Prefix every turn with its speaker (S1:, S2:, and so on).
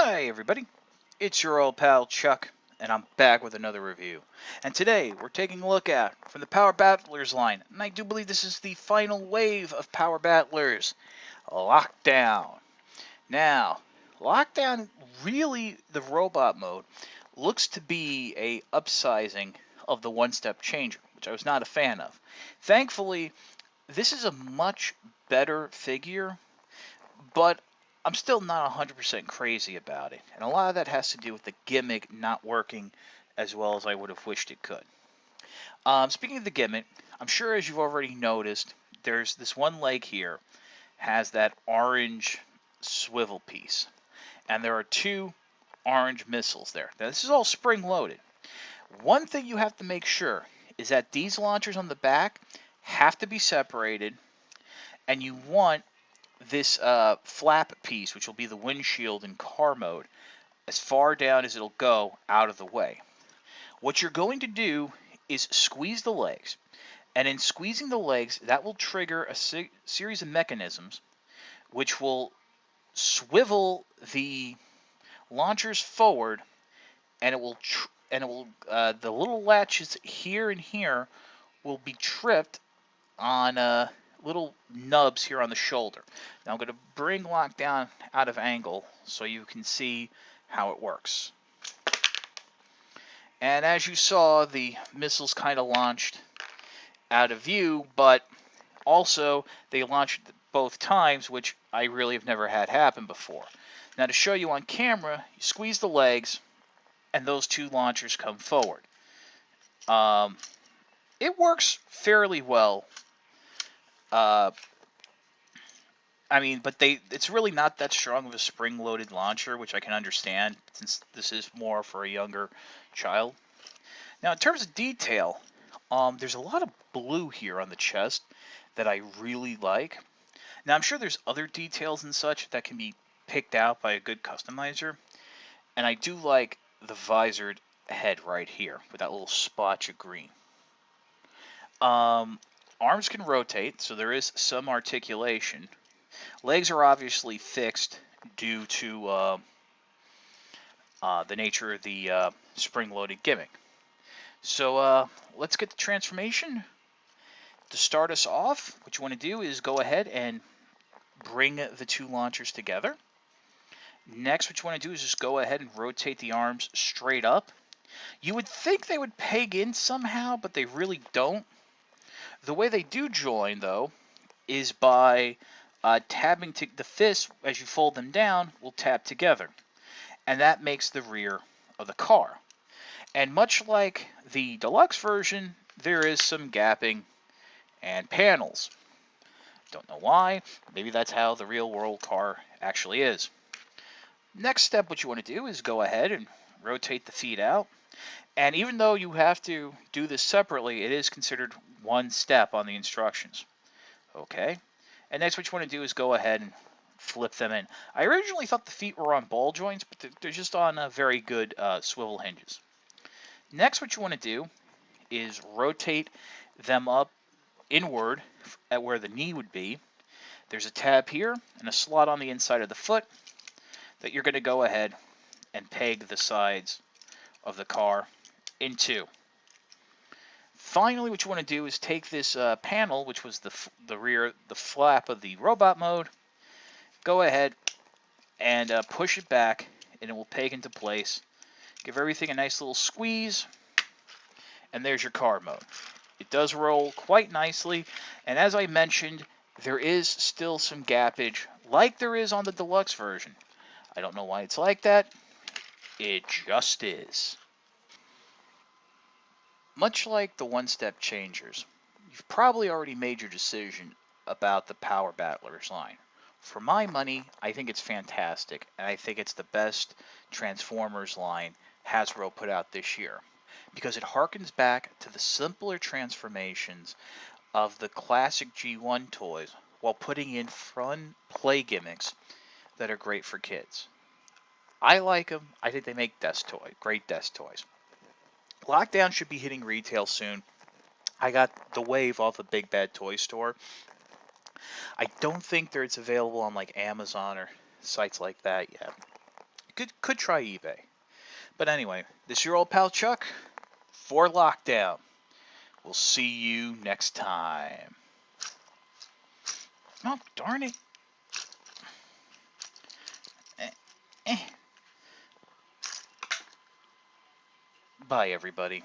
S1: Hi everybody, it's your old pal Chuck, and I'm back with another review. And today we're taking a look at from the Power Battlers line, and I do believe this is the final wave of Power Battlers, Lockdown. Now, Lockdown, really the robot mode, looks to be a upsizing of the one-step changer, which I was not a fan of. Thankfully, this is a much better figure, but I'm still not 100% crazy about it. And a lot of that has to do with the gimmick not working as well as I would have wished it could. Speaking of the gimmick, I'm sure as you've already noticed, there's this one leg here has that orange swivel piece. And there are two orange missiles there. Now this is all spring loaded. One thing you have to make sure is that these launchers on the back have to be separated, and you want this flap piece, which will be the windshield in car mode, as far down as it'll go out of the way. What you're going to do is squeeze the legs, and in squeezing the legs, that will trigger a series of mechanisms which will swivel the launchers forward, and it will the little latches here and here will be tripped on little nubs here on the shoulder. Now I'm going to bring Lockdown out of angle so you can see how it works. And as you saw, the missiles kind of launched out of view, but also they launched both times, which I really have never had happen before. Now to show you on camera, you squeeze the legs and those two launchers come forward. It works fairly well. But it's really not that strong of a spring-loaded launcher, which I can understand since this is more for a younger child. Now, in terms of detail, there's a lot of blue here on the chest that I really like. Now, I'm sure there's other details and such that can be picked out by a good customizer, and I do like the visored head right here with that little splotch of green. Arms can rotate, so there is some articulation. Legs are obviously fixed due to the nature of the spring-loaded gimmick. So let's get the transformation. To start us off, what you want to do is go ahead and bring the two launchers together. Next, what you want to do is just go ahead and rotate the arms straight up. You would think they would peg in somehow, but they really don't. The way they do join, though, is by tabbing the fists as you fold them down will tab together, and that makes the rear of the car. And much like the deluxe version, there is some gapping and panels. Don't know why. Maybe that's how the real world car actually is. Next step, what you want to do is go ahead and rotate the feet out. And even though you have to do this separately, it is considered one step on the instructions. Okay. And next what you want to do is go ahead and flip them in. I originally thought the feet were on ball joints, but they're just on very good swivel hinges. Next what you want to do is rotate them up inward at where the knee would be. There's a tab here and a slot on the inside of the foot that you're going to go ahead and peg the sides of the car into. Finally, what you want to do is take this panel, which was the flap of the robot mode, go ahead and push it back, and it will peg into place. Give everything a nice little squeeze, and there's your car mode. It does roll quite nicely, and as I mentioned, there is still some gappage, like there is on the deluxe version. I don't know why it's like that. It just is. Much like the one-step changers, you've probably already made your decision about the Power Battlers line. For my money, I think it's fantastic, and I think it's the best Transformers line Hasbro put out this year, because it harkens back to the simpler transformations of the classic G1 toys while putting in fun play gimmicks that are great for kids. I like them. I think they make great desk toys. Lockdown should be hitting retail soon. I got the wave off a Big Bad Toy Store. I don't think that it's available on like Amazon or sites like that yet. could try eBay. But anyway, this is your old pal Chuck for Lockdown. We'll see you next time. Oh, darn it. Eh, eh. Bye, everybody.